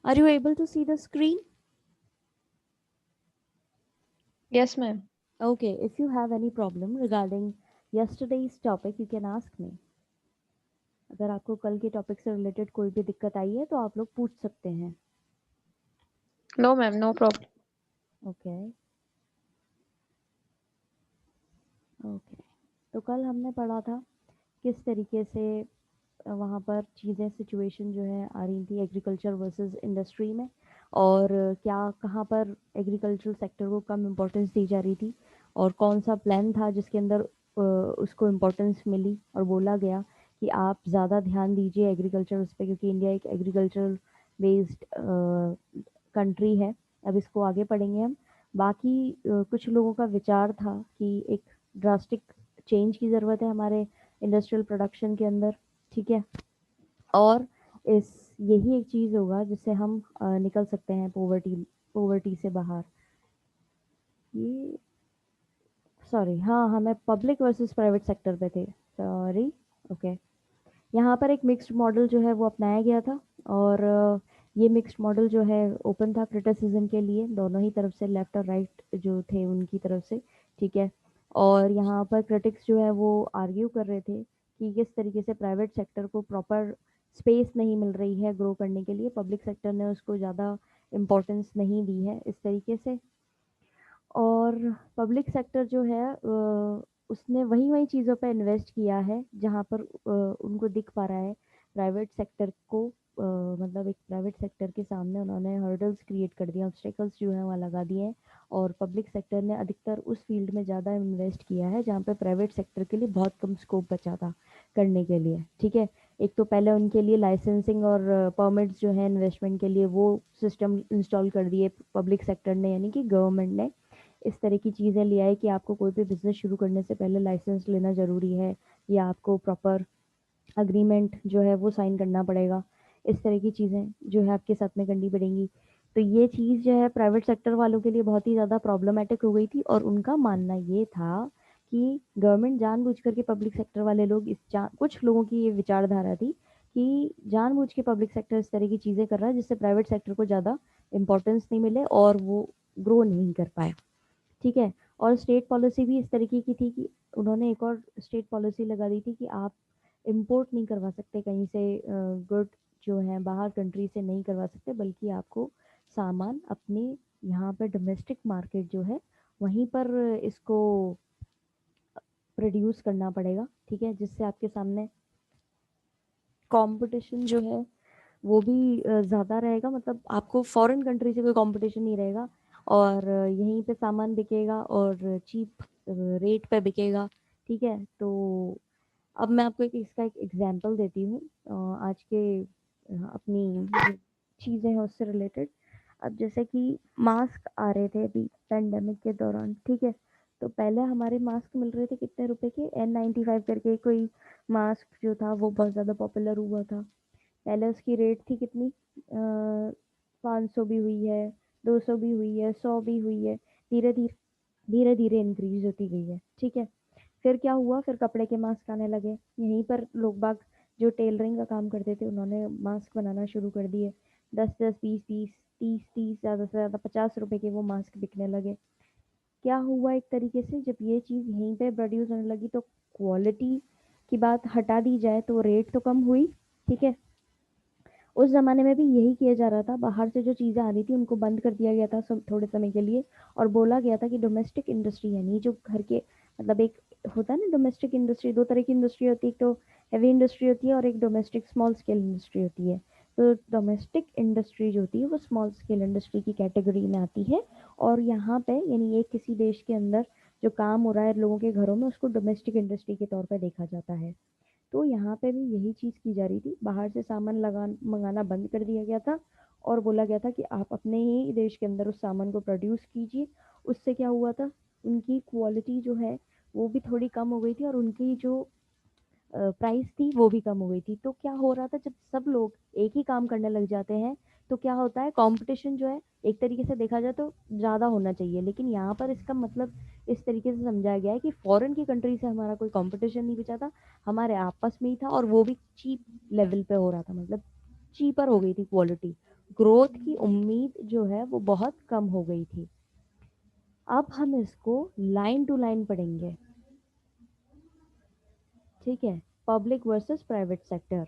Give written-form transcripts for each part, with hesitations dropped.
Are you able to see the screen? Yes, ma'am. Okay, if you have any problem regarding yesterday's topic, you can ask me. अगर आपको कल के topic से related कोई भी दिक्कत आई है तो आप लोग पूछ सकते हैं. No, ma'am, no problem. Okay. Okay. तो कल हमने पढ़ा था किस तरीके से वहाँ पर चीज़ें सिचुएशन जो है आ रही थी एग्रीकल्चर वर्सेस इंडस्ट्री में, और क्या कहाँ पर एग्रीकल्चरल सेक्टर को कम इम्पोर्टेंस दी जा रही थी, और कौन सा प्लान था जिसके अंदर उसको इम्पोर्टेंस मिली और बोला गया कि आप ज़्यादा ध्यान दीजिए एग्रीकल्चर उस पर, क्योंकि इंडिया एक एग्रीकल्चरल बेस्ड कंट्री है. अब इसको आगे पढ़ेंगे हम. बाकी कुछ लोगों का विचार था कि एक ड्रास्टिक चेंज की ज़रूरत है हमारे इंडस्ट्रियल प्रोडक्शन के अंदर. ठीक है. और इस यही एक चीज़ होगा जिससे हम निकल सकते हैं पोवर्टी पोवर्टी से बाहर. ये सॉरी, हाँ हमें पब्लिक वर्सेस प्राइवेट सेक्टर पे थे. सॉरी. ओके. यहाँ पर एक मिक्स्ड मॉडल जो है वो अपनाया गया था, और ये मिक्स्ड मॉडल जो है ओपन था क्रिटिसिज्म के लिए, दोनों ही तरफ से, लेफ्ट और राइट जो थे उनकी तरफ से. ठीक है. और यहाँ पर क्रिटिक्स जो है वो आर्ग्यू कर रहे थे कि किस तरीके से प्राइवेट सेक्टर को प्रॉपर स्पेस नहीं मिल रही है ग्रो करने के लिए, पब्लिक सेक्टर ने उसको ज़्यादा इम्पोर्टेंस नहीं दी है इस तरीके से. और पब्लिक सेक्टर जो है उसने वही वही चीज़ों पे इन्वेस्ट किया है जहाँ पर उनको दिख पा रहा है प्राइवेट सेक्टर को, मतलब एक प्राइवेट सेक्टर के सामने उन्होंने हर्डल्स क्रिएट कर दिए, ऑब्स्टेकल्स जो है वहाँ लगा दिए हैं. और पब्लिक सेक्टर ने अधिकतर उस फील्ड में ज़्यादा इन्वेस्ट किया है जहाँ पे प्राइवेट सेक्टर के लिए बहुत कम स्कोप बचा था करने के लिए. ठीक है. एक तो पहले उनके लिए लाइसेंसिंग और परमिट्स जो है इन्वेस्टमेंट के लिए वो सिस्टम इंस्टॉल कर दिए पब्लिक सेक्टर ने, यानी कि गवर्नमेंट ने. इस तरह की चीज़ें ले आए कि आपको कोई भी बिज़नेस शुरू करने से पहले लाइसेंस लेना ज़रूरी है, या आपको प्रॉपर अग्रीमेंट जो है वो साइन करना पड़ेगा. इस तरह की चीज़ें जो है आपके साथ में करनी पड़ेंगी. तो ये चीज़ जो है प्राइवेट सेक्टर वालों के लिए बहुत ही ज़्यादा प्रॉब्लमेटिक हो गई थी, और उनका मानना ये था कि गवर्नमेंट जानबूझ करके पब्लिक सेक्टर वाले लोग कुछ लोगों की ये विचारधारा थी कि जानबूझ के पब्लिक सेक्टर इस तरह की चीज़ें कर रहा है जिससे प्राइवेट सेक्टर को ज़्यादा इंपॉर्टेंस नहीं मिले और वो ग्रो नहीं कर पाए. ठीक है. और स्टेट पॉलिसी भी इस तरीके की थी कि उन्होंने एक और स्टेट पॉलिसी लगा दी थी कि आप इम्पोर्ट नहीं करवा सकते कहीं से गुड जो है बाहर कंट्री से नहीं करवा सकते, बल्कि आपको सामान अपने यहाँ पर डोमेस्टिक मार्केट जो है वहीं पर इसको प्रोड्यूस करना पड़ेगा. ठीक है. जिससे आपके सामने कंपटीशन जो है वो भी ज़्यादा रहेगा, मतलब आपको फॉरेन कंट्री से कोई कंपटीशन नहीं रहेगा, और यहीं पे सामान बिकेगा और चीप रेट पे बिकेगा. ठीक है. तो अब मैं आपको इसका एक एग्जांपल देती हूँ आज के अपनी जो चीज़ें हैं उससे रिलेटेड. अब जैसे कि मास्क आ रहे थे अभी पेंडेमिक के दौरान. ठीक है. तो पहले हमारे मास्क मिल रहे थे कितने रुपए के, N95 करके कोई मास्क जो था वो बहुत ज़्यादा पॉपुलर हुआ था. पहले उसकी रेट थी कितनी, 500 भी हुई है, 200 भी हुई है, 100 भी हुई है. धीरे धीरे धीरे धीरे इंक्रीज होती गई है. ठीक है. फिर क्या हुआ, फिर कपड़े के मास्क आने लगे. यहीं पर लोग बाग जो टेलरिंग का काम करते थे उन्होंने मास्क बनाना शुरू कर दिए. 10-10, 20-20, 30-30, ज़्यादा से ज़्यादा 50 रुपए के वो मास्क बिकने लगे. क्या हुआ, एक तरीके से जब ये चीज़ यहीं पे प्रोड्यूस होने लगी तो क्वालिटी की बात हटा दी जाए तो रेट तो कम हुई. ठीक है. उस ज़माने में भी यही किया जा रहा था, बाहर से जो चीज़ें आ रही थी उनको बंद कर दिया गया था थोड़े समय के लिए, और बोला गया था कि डोमेस्टिक इंडस्ट्री यानी जो घर के, मतलब एक होता है ना डोमेस्टिक इंडस्ट्री, दो तरह की इंडस्ट्री होती है, एक तो हैवी इंडस्ट्री होती है और एक डोमेस्टिक स्मॉल स्केल इंडस्ट्री होती है. तो डोमेस्टिक इंडस्ट्री जो होती है वो स्मॉल स्केल इंडस्ट्री की कैटेगरी में आती है, और यहाँ पे यानी ये किसी देश के अंदर जो काम हो रहा है लोगों के घरों में उसको डोमेस्टिक इंडस्ट्री के तौर पर देखा जाता है. तो यहाँ पे भी यही चीज़ की जा रही थी, बाहर से सामान लगा मंगाना बंद कर दिया गया था, और बोला गया था कि आप अपने ही देश के अंदर उस सामान को प्रोड्यूस कीजिए. उससे क्या हुआ था, उनकी क्वालिटी जो है वो भी थोड़ी कम हो गई थी, और उनकी जो प्राइस थी वो भी कम हो गई थी. तो क्या हो रहा था, जब सब लोग एक ही काम करने लग जाते हैं तो क्या होता है, कंपटीशन जो है एक तरीके से देखा जाए तो ज़्यादा होना चाहिए, लेकिन यहाँ पर इसका मतलब इस तरीके से समझाया गया है कि फॉरेन की कंट्री से हमारा कोई कंपटीशन नहीं बचा था, हमारे आपस में ही था, और वो भी चीप लेवल पे हो रहा था, मतलब चीपर हो गई थी क्वालिटी. ग्रोथ की उम्मीद जो है वो बहुत कम हो गई थी। अब हम इसको लाइन टू लाइन पढ़ेंगे, ठीक है। पब्लिक वर्सेस प्राइवेट सेक्टर,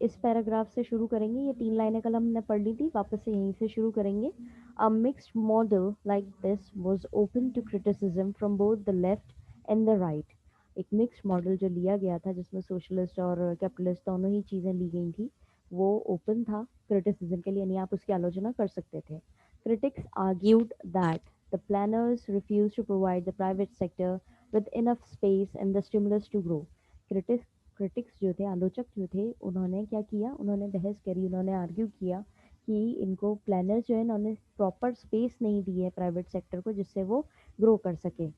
इस पैराग्राफ से शुरू करेंगे। ये 3 लाइनें कल हमने पढ़ ली थी, वापस से यहीं से शुरू करेंगे। A mixed model like this was open to criticism from both the left and the right. एक मिक्स्ड मॉडल जो लिया गया था जिसमें सोशलिस्ट और कैपिटलिस्ट दोनों ही चीज़ें ली गई थी, वो ओपन था क्रिटिसिज्म के लिए, यानी आप उसकी आलोचना कर सकते थे। Critics argued that the planners refuse to provide the private sector with enough space and the stimulus to grow. Critics critics जो थे, आलोचक जो थे, उन्होंने क्या किया, उन्होंने बहस करी, उन्होंने आर्ग्यू किया कि इनको प्लानर्स जो है उन्होंने प्रॉपर स्पेस नहीं दी है प्राइवेट सेक्टर को जिससे वो ग्रो कर सके।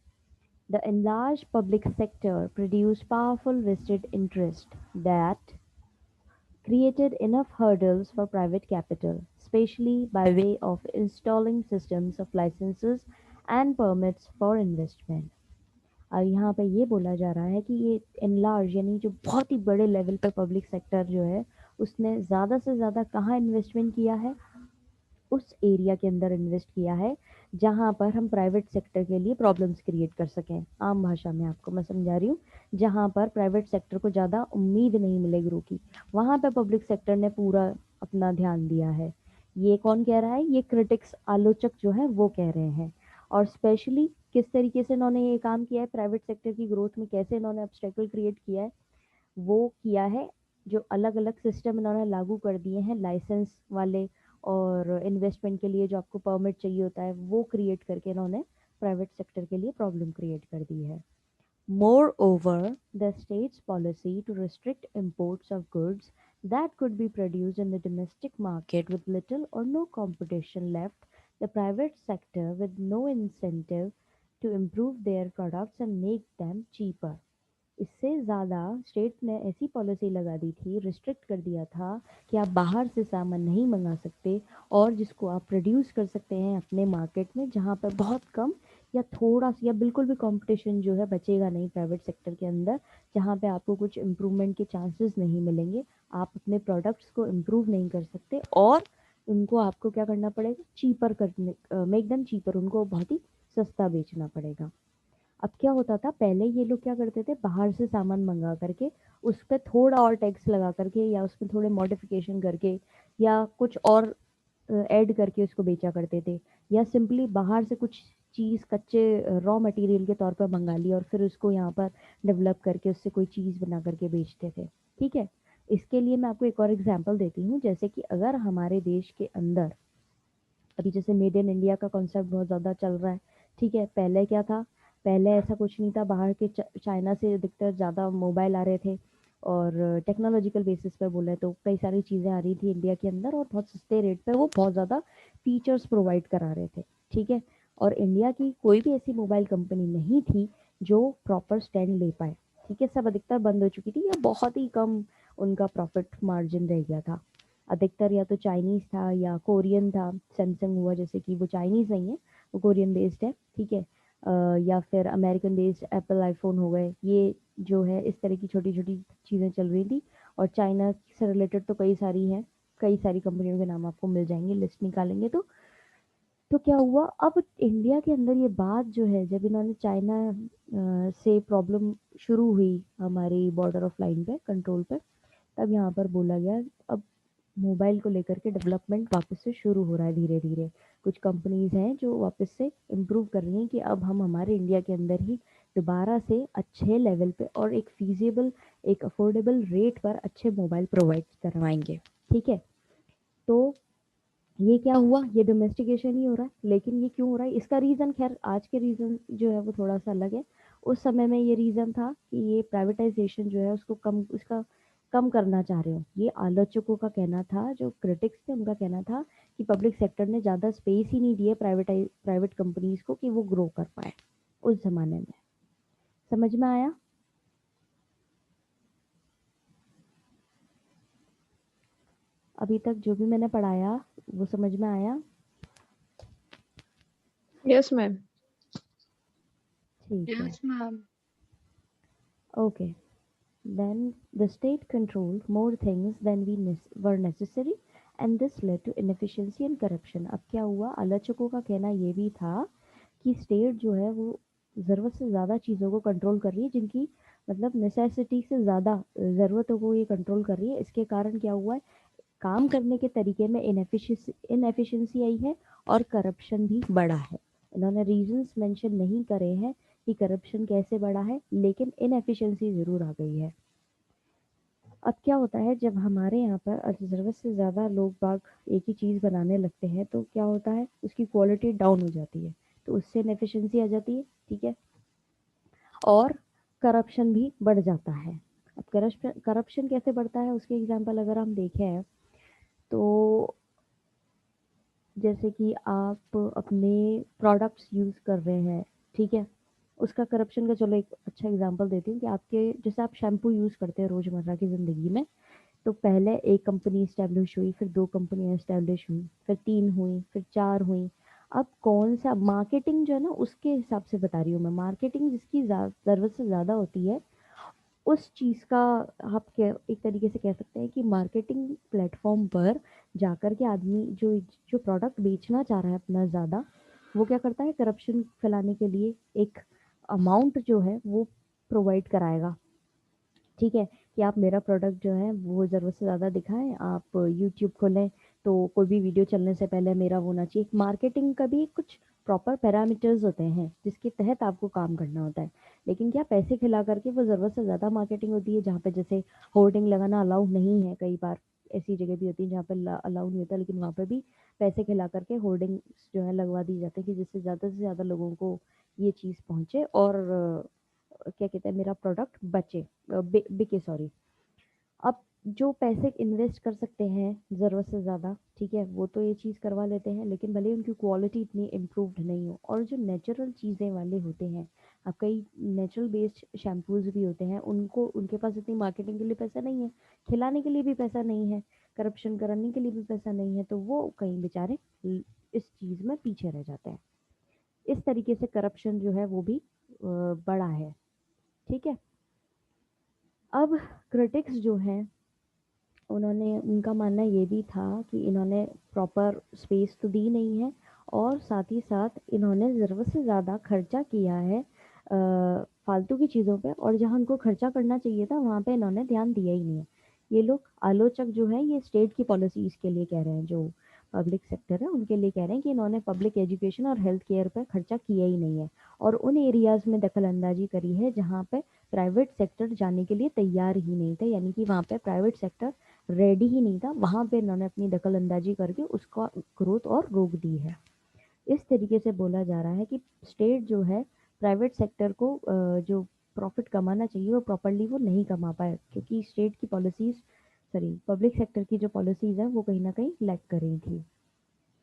The enlarged public sector produced powerful vested interest that created enough hurdles for private capital, especially by way of installing systems of licenses and permits for investment. और यहाँ पे ये बोला जा रहा है कि ये एनलार्ज यानी जो बहुत ही बड़े लेवल पर पब्लिक सेक्टर जो है उसने ज़्यादा से ज़्यादा कहाँ इन्वेस्टमेंट किया है, उस एरिया के अंदर इन्वेस्ट किया है जहाँ पर हम प्राइवेट सेक्टर के लिए प्रॉब्लम्स क्रिएट कर सकें। आम भाषा में आपको मैं समझा रही हूँ, जहाँ पर प्राइवेट सेक्टर को ज़्यादा उम्मीद नहीं मिले ग्रो की, वहाँ पर पब्लिक सेक्टर ने पूरा अपना ध्यान दिया है। ये कौन कह रहा है, ये क्रिटिक्स आलोचक जो है वो कह रहे हैं। और स्पेशली किस तरीके से इन्होंने ये काम किया है, प्राइवेट सेक्टर की ग्रोथ में कैसे इन्होंने ऑब्स्टेकल क्रिएट किया है, वो किया है जो अलग अलग सिस्टम इन्होंने लागू कर दिए हैं लाइसेंस वाले, और इन्वेस्टमेंट के लिए जो आपको परमिट चाहिए होता है वो क्रिएट करके इन्होंने प्राइवेट सेक्टर के लिए प्रॉब्लम क्रिएट कर दी है। Moreover, the state's policy to restrict imports of goods that could be produced in the domestic market with little or no competition left the private sector with no incentive to improve their products and make them cheaper. इससे ज़्यादा state ने ऐसी policy लगा दी थी, restrict कर दिया था कि आप बाहर से सामान नहीं मंगा सकते, और जिसको आप प्रोड्यूस कर सकते हैं अपने मार्केट में जहाँ पर बहुत कम या थोड़ा सा या बिल्कुल भी कंपटीशन जो है बचेगा नहीं प्राइवेट सेक्टर के अंदर, जहाँ पे आपको कुछ इम्प्रूवमेंट के चांसेस नहीं मिलेंगे, आप अपने प्रोडक्ट्स को इम्प्रूव नहीं कर सकते, और उनको आपको क्या करना पड़ेगा, चीपर करने, मेक देम चीपर, उनको बहुत ही सस्ता बेचना पड़ेगा। अब क्या होता था, पहले ये लोग क्या करते थे, बाहर से सामान मंगा करके उस पर थोड़ा और टैक्स लगा करके या उसमें थोड़े मॉडिफिकेशन करके या कुछ और ऐड करके उसको बेचा करते थे, या सिंपली बाहर से कुछ चीज़ कच्चे रॉ मटेरियल के तौर पर मंगा ली और फिर उसको यहाँ पर डेवलप करके उससे कोई चीज़ बना करके बेचते थे, ठीक है। इसके लिए मैं आपको एक और एग्जांपल देती हूँ, जैसे कि अगर हमारे देश के अंदर अभी जैसे मेड इन इंडिया का कॉन्सेप्ट बहुत ज़्यादा चल रहा है, ठीक है। पहले क्या था, पहले ऐसा कुछ नहीं था, बाहर के चाइना से अधिकतर ज़्यादा मोबाइल आ रहे थे, और टेक्नोलॉजिकल बेसिस पे बोले तो कई सारी चीज़ें आ रही थी इंडिया के अंदर, और बहुत सस्ते रेट पे वो बहुत ज़्यादा फीचर्स प्रोवाइड करा रहे थे, ठीक है। और इंडिया की कोई भी ऐसी मोबाइल कंपनी नहीं थी जो प्रॉपर स्टैंड ले पाए, ठीक है। सब अधिकतर बंद हो चुकी थी या बहुत ही कम उनका प्रॉफिट मार्जिन रह गया था। अधिकतर या तो चाइनीज़ था या कोरियन था, सैमसंग हुआ जैसे कि वो चाइनीज़ नहीं है, वो कोरियन बेस्ड है, ठीक है। या फिर अमेरिकन बेस्ड एप्पल आईफोन हो गए, ये जो है इस तरह की छोटी छोटी चीज़ें चल रही थी। और चाइना से रिलेटेड तो कई सारी हैं, कई सारी कंपनियों के नाम आपको मिल जाएंगे, लिस्ट निकालेंगे तो क्या हुआ, अब इंडिया के अंदर ये बात जो है, जब इन्होंने चाइना से प्रॉब्लम शुरू हुई हमारी बॉर्डर ऑफ लाइन पे कंट्रोल पे, तब यहाँ पर बोला गया अब मोबाइल को लेकर के डेवलपमेंट वापस से शुरू हो रहा है धीरे धीरे। कुछ कंपनीज हैं जो वापस से इम्प्रूव कर रही हैं कि अब हम हमारे इंडिया के अंदर ही दोबारा से अच्छे लेवल पे और एक फीजिबल, एक अफोर्डेबल रेट पर अच्छे मोबाइल प्रोवाइड करवाएंगे, ठीक है। तो ये क्या हुआ, ये डोमेस्टिकेशन ही हो रहा है, लेकिन ये क्यों हो रहा है, इसका रीज़न खैर आज के रीज़न जो है वो थोड़ा सा अलग है। उस समय में ये रीज़न था कि ये प्राइवेटाइजेशन जो है उसको कम, उसका कम करना चाह रहे हो, ये आलोचकों का कहना था, जो क्रिटिक्स थे उनका कहना था कि पब्लिक सेक्टर ने ज़्यादा स्पेस ही नहीं दिए प्राइवेट कंपनीज को कि वो ग्रो कर पाए उस जमाने में। समझ में आया? अभी तक जो भी मैंने पढ़ाया वो समझ में आया? Yes, ma'am. ठीक है, Yes, ma'am. Okay. Then the state controlled more things than were necessary and this led to inefficiency and corruption. अब क्या हुआ, आलोचकों का कहना ये भी था कि स्टेट जो है वो ज़रूरत से ज़्यादा चीज़ों को कंट्रोल कर रही है, जिनकी मतलब नेसेसिटी से ज़्यादा ज़रूरतों को ये कंट्रोल कर रही है। इसके कारण क्या हुआ है, काम करने के तरीके में इनएफिशिएंसी आई है और करप्शन भी बढ़ा है। इन्होंने रीजंस मेंशन नहीं करे हैं कि करप्शन कैसे बढ़ा है, लेकिन इनएफिशिएंसी ज़रूर आ गई है। अब क्या होता है, जब हमारे यहाँ पर ज़रूरत से ज़्यादा लोग बाग एक ही चीज़ बनाने लगते हैं तो क्या होता है, उसकी क्वालिटी डाउन हो जाती है, तो उससे इनएफिशिएंसी आ जाती है, ठीक है, और करप्शन भी बढ़ जाता है। अब करप्शन कैसे बढ़ता है, उसके एग्जांपल अगर हम देखें तो जैसे कि आप अपने प्रोडक्ट्स यूज़ कर रहे हैं, ठीक है, उसका करप्शन का चलो एक अच्छा एग्जांपल देती हूँ कि आपके जैसे आप शैम्पू यूज़ करते हैं रोज़मर्रा की ज़िंदगी में, तो पहले एक कंपनी इस्टेब्लिश हुई, फिर 2 कंपनियाँ इस्टेब्लिश हुई, फिर 3 हुई, फिर 4 हुई। अब कौन-सा मार्केटिंग जो है ना उसके हिसाब से बता रही हूँ मैं, मार्केटिंग जिसकी ज़रूरत से ज़्यादा होती है, उस चीज़ का आप एक तरीके से कह सकते हैं कि मार्केटिंग प्लेटफ़ॉर्म पर जाकर के आदमी जो जो प्रोडक्ट बेचना चाह रहा है अपना ज़्यादा, वो क्या करता है, करप्शन फैलाने के लिए एक अमाउंट जो है वो प्रोवाइड कराएगा। ठीक है, कि आप मेरा प्रोडक्ट जो है वो ज़रूरत से ज़्यादा दिखाएँ, आप यूट्यूब खोलें तो कोई भी वीडियो चलने से पहले मेरा वो होना चाहिए। मार्केटिंग का भी कुछ प्रॉपर पैरामीटर्स होते हैं, जिसके तहत आपको काम करना होता है। लेकिन क्या पैसे खिला करके वो ज़रूरत से ज़्यादा मार्केटिंग होती है, जहाँ पे जैसे होर्डिंग लगाना अलाउ नहीं है, कई बार ऐसी जगह भी होती है जहाँ पे अलाउ नहीं होता, लेकिन वहाँ पे भी पैसे खिला करके होर्डिंग्स जो है लगवा दी जाती है कि जिससे ज़्यादा से ज़्यादा लोगों को ये चीज़ पहुँचे और क्या कहते हैं, मेरा प्रोडक्ट बिके, सॉरी। अब जो पैसे इन्वेस्ट कर सकते हैं ज़रूरत से ज़्यादा, ठीक है, वो तो ये चीज़ करवा लेते हैं, लेकिन भले ही उनकी क्वालिटी इतनी इम्प्रूव्ड नहीं हो, और जो नेचुरल चीज़ें वाले होते हैं, अब कई नेचुरल बेस्ड शैम्पूज भी होते हैं, उनको उनके पास इतनी मार्केटिंग के लिए पैसा नहीं है, खिलाने के लिए भी पैसा नहीं है, करप्शन कराने के लिए भी पैसा नहीं है, तो वो कहीं बेचारे इस चीज़ में पीछे रह जाते हैं। इस तरीके से करप्शन जो है वो भी बड़ा है, ठीक है। अब क्रिटिक्स जो हैं, उन्होंने उनका मानना ये भी था कि इन्होंने प्रॉपर स्पेस तो दी नहीं है, और साथ ही साथ इन्होंने ज़रूरत से ज़्यादा खर्चा किया है फालतू की चीज़ों पे, और जहाँ उनको खर्चा करना चाहिए था वहाँ पे इन्होंने ध्यान दिया ही नहीं है। ये लोग आलोचक जो हैं ये स्टेट की पॉलिसीज़ के लिए कह रहे हैं, जो पब्लिक सेक्टर है उनके लिए कह रहे हैं कि इन्होंने पब्लिक एजुकेशन और हेल्थ केयर पे खर्चा किया ही नहीं है, और उन एरियाज़ में दखल अंदाजी करी है जहाँ पे प्राइवेट सेक्टर जाने के लिए तैयार ही नहीं था, यानी कि वहाँ पे प्राइवेट सेक्टर रेडी ही नहीं था, वहाँ पे इन्होंने अपनी दखल अंदाजी करके उसका ग्रोथ और रोक दी है। इस तरीके से बोला जा रहा है कि स्टेट जो है प्राइवेट सेक्टर को जो प्रॉफिट कमाना चाहिए वो प्रॉपरली वो नहीं कमा पाए, क्योंकि स्टेट की पॉलिसीज, सॉरी पब्लिक सेक्टर की जो पॉलिसीज है वो कहीं ना कहीं लैग कर रही थी।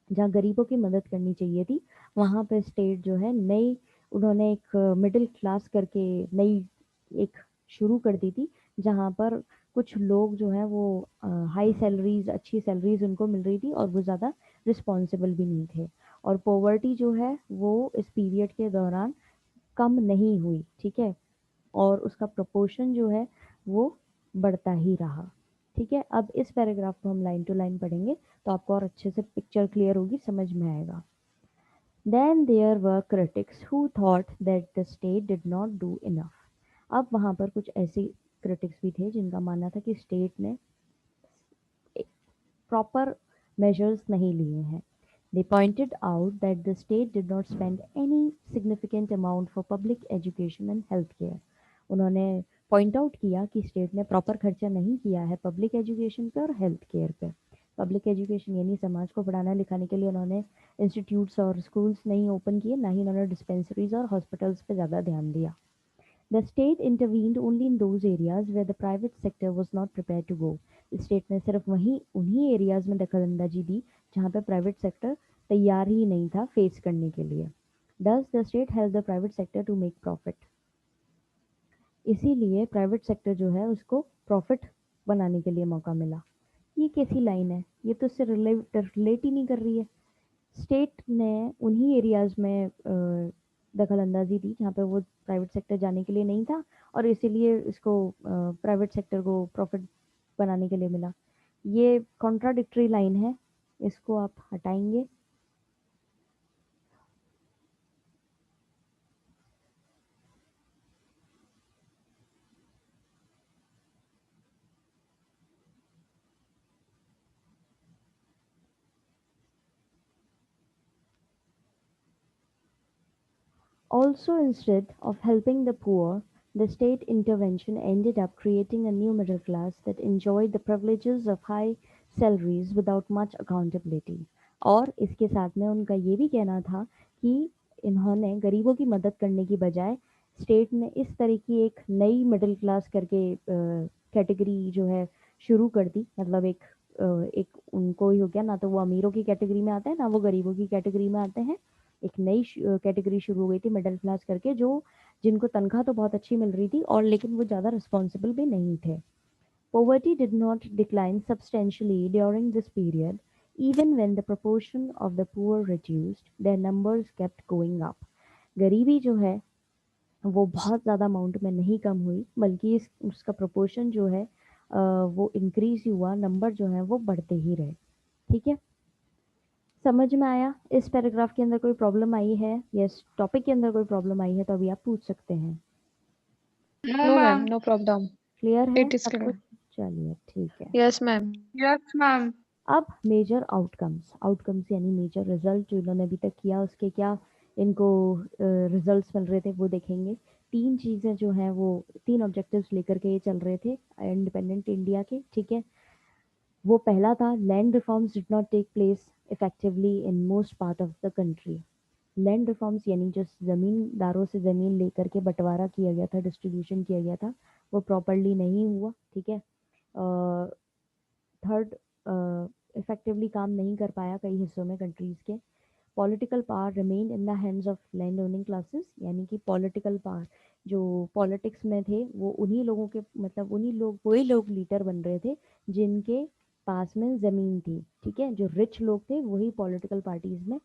जहाँ गरीबों की मदद करनी चाहिए थी, वहाँ पे स्टेट जो है नई, उन्होंने एक मिडिल क्लास करके नई एक शुरू कर दी थी, जहाँ पर कुछ लोग जो हैं वो हाई सैलरीज, अच्छी सैलरीज उनको मिल रही थी और वो ज़्यादा रिस्पॉन्सिबल भी नहीं थे, और पॉवर्टी जो है वो इस पीरियड के दौरान कम नहीं हुई, ठीक है, और उसका प्रोपोर्शन जो है वो बढ़ता ही रहा। ठीक है, अब इस पैराग्राफ को हम लाइन टू लाइन पढ़ेंगे तो आपको और अच्छे से पिक्चर क्लियर होगी, समझ में आएगा। Then there were critics who thought that the state did not do enough. अब वहाँ पर कुछ ऐसे क्रिटिक्स भी थे जिनका मानना था कि स्टेट ने प्रॉपर मेजर्स नहीं लिए हैं। They pointed out that the state did not spend any significant amount for public education and healthcare. उन्होंने पॉइंट आउट किया कि स्टेट ने प्रॉपर खर्चा नहीं किया है पब्लिक एजुकेशन पे और हेल्थ केयर पे। पब्लिक एजुकेशन यानी समाज को पढ़ाने लिखाने के लिए उन्होंने इंस्टीट्यूट्स और स्कूल्स नहीं ओपन किए, ना ही उन्होंने डिस्पेंसरीज और हॉस्पिटल्स पे ज़्यादा ध्यान दिया। The state intervened only in those areas where the private sector was not prepared to go. State ने सिर्फ वहीं उन्हीं एरियाज में दखलंदाजी दी जहाँ पे प्राइवेट सेक्टर तैयार ही नहीं था फेस करने के लिए। Thus the state helped the private sector to make profit. इसीलिए प्राइवेट सेक्टर जो है उसको प्रॉफिट बनाने के लिए मौका मिला। ये कैसी लाइन है, ये तो इससे रिलेट ही नहीं कर रही है। स्टेट ने उन्हीं एरियाज में दखल अंदाजी दी जहाँ पे वो प्राइवेट सेक्टर जाने के लिए नहीं था, और इसीलिए इसको प्राइवेट सेक्टर को प्रॉफिट बनाने के लिए मिला। ये कॉन्ट्राडिक्टरी लाइन है, इसको आप हटाएंगे। Also, instead of helping the poor, the state intervention ended up creating a new middle class that enjoyed the privileges of high salaries without much accountability. और इसके साथ में उनका ये भी कहना था कि इन्होंने गरीबों की मदद करने की बजाय स्टेट ने इस तरह की एक नई मिडिल क्लास करके कैटेगरी जो है शुरू कर दी। मतलब एक उनको ही हो गया, ना तो वो अमीरों की कैटेगरी में आते हैं ना वो गरीबों की कैटेगरी में आते हैं। एक नई कैटेगरी शुरू हो गई थी मिडिल क्लास करके, जो जिनको तनख्वाह तो बहुत अच्छी मिल रही थी और लेकिन वो ज़्यादा रिस्पॉन्सिबल भी नहीं थे। Poverty did not decline substantially during this period. Even when the proportion of the poor reduced, their numbers kept going up. गरीबी जो है वो बहुत ज़्यादा अमाउंट में नहीं कम हुई, बल्कि उसका प्रोपोर्शन जो है वो इंक्रीज हुआ, नंबर जो है वो बढ़ते ही रहे। ठीक है, समझ में आया? इस पैराग्राफ के अंदर कोई प्रॉब्लम आई है या इस टॉपिक के अंदर कोई प्रॉब्लम आई है तो अभी आप पूछ सकते हैं। No, No, ma'am. ma'am. No problem. Clear है It is सब कुछ? clear. चलिए ठीक है। Yes, ma'am. Yes, ma'am. अब मेजर आउटकम्स यानी मेजर रिजल्ट जो इन्होंने अभी तक किया उसके क्या इनको रिजल्ट्स मिल रहे थे वो देखेंगे। तीन चीज़ें जो हैं वो तीन ऑब्जेक्टिव्स लेकर के ये चल रहे थे इंडिपेंडेंट इंडिया के। ठीक है, वो पहला था land reforms did not take place effectively in most part of the country. Land reforms यानी जो ज़मींदारों से ज़मीन लेकर के बंटवारा किया गया था, डिस्ट्रीब्यूशन किया गया था, वो प्रॉपरली नहीं हुआ। ठीक है, थर्ड, इफेक्टिवली काम नहीं कर पाया कई हिस्सों में कंट्रीज़ के। Political power remain in the hands of land owning classes, यानी कि पॉलिटिकल पावर जो पॉलिटिक्स में थे वो उन्हीं लोगों के, मतलब उन्हीं लोग, वही लोग लीडर बन रहे थे जिनके पास में ज़मीन थी। ठीक है, जो रिच लोग थे वही पॉलिटिकल पार्टीज में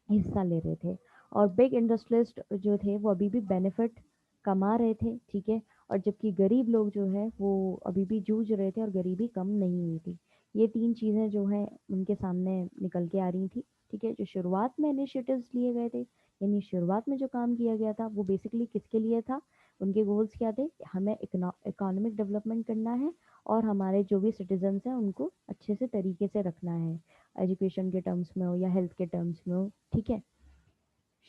हिस्सा ले रहे थे। और बिग इंडस्ट्रियलिस्ट जो थे वो अभी भी बेनिफिट कमा रहे थे। ठीक है, और जबकि गरीब लोग जो है वो अभी भी जूझ रहे थे और गरीबी कम नहीं हुई थी। ये तीन चीज़ें जो हैं उनके सामने निकल के आ रही थी। ठीक है, जो शुरुआत में इनिशिएटिव्स लिए गए थे, यानी शुरुआत में जो काम किया गया था वो बेसिकली किसके लिए था? उनके गोल्स क्या थे? हमें इकोनॉमिक डेवलपमेंट करना है और हमारे जो भी सिटीजन्स हैं उनको अच्छे से तरीके से रखना है, एजुकेशन के टर्म्स में हो या हेल्थ के टर्म्स में हो। ठीक है,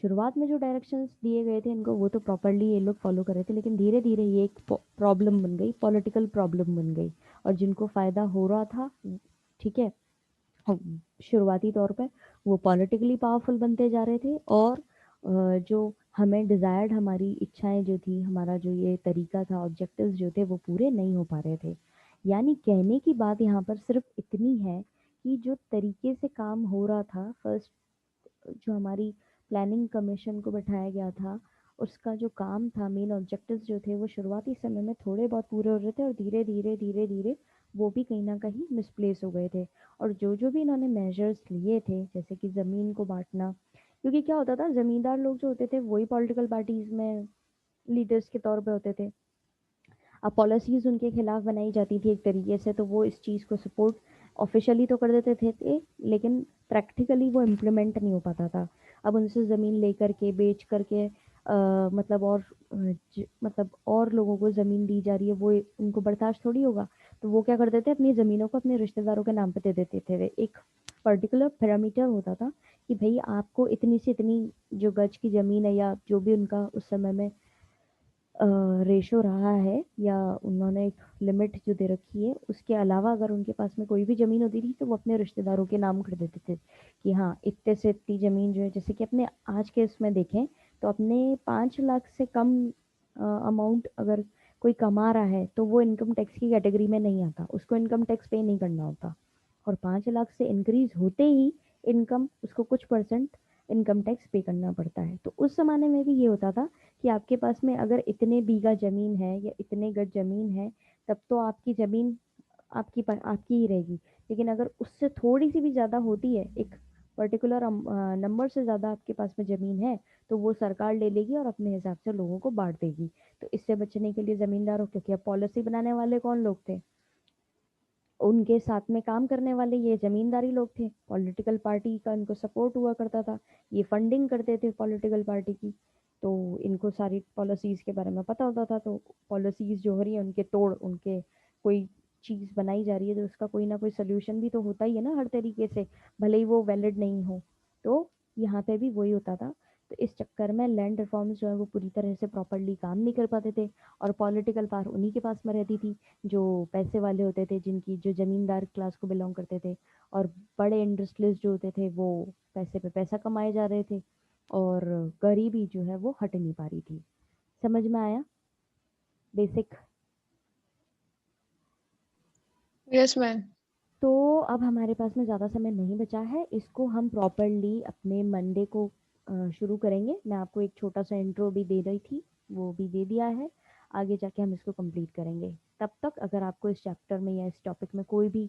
शुरुआत में जो डायरेक्शंस दिए गए थे इनको वो तो प्रॉपरली ये लोग फॉलो कर रहे थे, लेकिन धीरे धीरे ये एक प्रॉब्लम बन गई, पॉलिटिकल प्रॉब्लम बन गई। और जिनको फ़ायदा हो रहा था, ठीक है, शुरुआती तौर पे वो पॉलिटिकली पावरफुल बनते जा रहे थे और जो हमें डिज़ायर्ड हमारी इच्छाएं जो थी, हमारा जो ये तरीका था, ऑब्जेक्टिव्स जो थे वो पूरे नहीं हो पा रहे थे। यानी कहने की बात यहाँ पर सिर्फ इतनी है कि जो तरीके से काम हो रहा था, फर्स्ट जो हमारी प्लानिंग कमीशन को बैठाया गया था, उसका जो काम था, मेन ऑब्जेक्टिव्स जो थे वो शुरुआती समय में थोड़े बहुत पूरे हो रहे थे और धीरे धीरे धीरे धीरे वो भी कहीं ना कहीं मिसप्लेस हो गए थे। और जो भी इन्होंने मेजर्स लिए थे, जैसे कि ज़मीन को बांटना, क्योंकि क्या होता था, ज़मींदार लोग जो होते थे वही पॉलिटिकल पार्टीज में लीडर्स के तौर पे होते थे। अब पॉलिसीज़ उनके खिलाफ बनाई जाती थी एक तरीके से, तो वो इस चीज़ को सपोर्ट ऑफिशियली तो कर देते थे लेकिन प्रैक्टिकली वो इम्प्लीमेंट नहीं हो पाता था। अब उनसे ज़मीन लेकर के बेच करके मतलब और मतलब और लोगों को ज़मीन दी जा रही है, वो उनको बर्दाश्त थोड़ी होगा। तो वो क्या करते थे, अपनी ज़मीनों को अपने रिश्तेदारों के नाम पे दे देते थे। एक पर्टिकुलर पैरामीटर होता था कि भाई आपको इतनी से इतनी जो गज की ज़मीन है या जो भी उनका उस समय में रेशो रहा है, या उन्होंने एक लिमिट जो दे रखी है, उसके अलावा अगर उनके पास में कोई भी ज़मीन होती थी तो वो अपने रिश्तेदारों के नाम कर देते थे कि हाँ इतने से इतनी ज़मीन जो है, जैसे कि अपने आज के इसमें देखें तो अपने 5 लाख से कम अमाउंट अगर कोई कमा रहा है तो वो इनकम टैक्स की कैटेगरी में नहीं आता, उसको इनकम टैक्स पे नहीं करना होता। और 5 लाख से इंक्रीज होते ही इनकम उसको कुछ परसेंट इनकम टैक्स पे करना पड़ता है। तो उस ज़माने में भी ये होता था कि आपके पास में अगर इतने बीघा ज़मीन है या इतने गज ज़मीन है, तब तो आपकी ज़मीन आपकी ही रहेगी। लेकिन अगर उससे थोड़ी सी भी ज़्यादा होती है, एक पर्टिकुलर नंबर से ज़्यादा आपके पास में ज़मीन है, तो वो सरकार ले लेगी और अपने हिसाब से लोगों को बांट देगी। तो इससे बचने के लिए ज़मींदारों, क्योंकि अब पॉलिसी बनाने वाले कौन लोग थे? उनके साथ में काम करने वाले ये जमींदारी लोग थे, पॉलिटिकल पार्टी का इनको सपोर्ट हुआ करता था, ये फंडिंग करते थे पॉलिटिकल पार्टी की, तो इनको सारी पॉलिसीज़ के बारे में पता होता था। तो पॉलिसीज़ जो हो रही है उनके तोड़, उनके कोई चीज़ बनाई जा रही है तो उसका कोई ना कोई सोल्यूशन भी तो होता ही है ना हर तरीके से, भले ही वो वैलिड नहीं हो। तो यहाँ पे भी वही होता था। तो इस चक्कर में लैंड रिफॉर्म्स जो है वो पूरी तरह से प्रॉपरली काम नहीं कर पाते थे, और पॉलिटिकल पावर उन्हीं के पास में रहती थी जो पैसे वाले होते थे, जिनकी जो जमींदार क्लास को बिलोंग करते थे, और बड़े इंडस्ट्रियलिस्ट जो होते थे वो पैसे पे पैसा कमाए जा रहे थे, और गरीबी जो है वो हट नहीं पा रही थी। समझ में आया बेसिक? Yes, ma'am. तो अब हमारे पास में ज़्यादा समय नहीं बचा है, इसको हम प्रॉपरली अपने मंडे को शुरू करेंगे। मैं आपको एक छोटा सा इंट्रो भी दे रही थी, वो भी दे दिया है, आगे जाके हम इसको कंप्लीट करेंगे। तब तक अगर आपको इस चैप्टर में या इस टॉपिक में कोई भी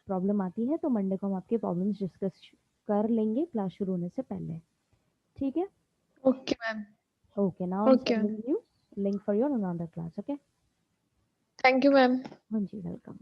प्रॉब्लम आती है तो मंडे को हम आपके प्रॉब्लम्स डिस्कस कर लेंगे क्लास शुरू होने से पहले। ठीक है? Okay, ma'am. Okay, now I am Okay, ma'am. Sending you link for your another class. Okay? Thank you, ma'am. हाँ जी, वेलकम।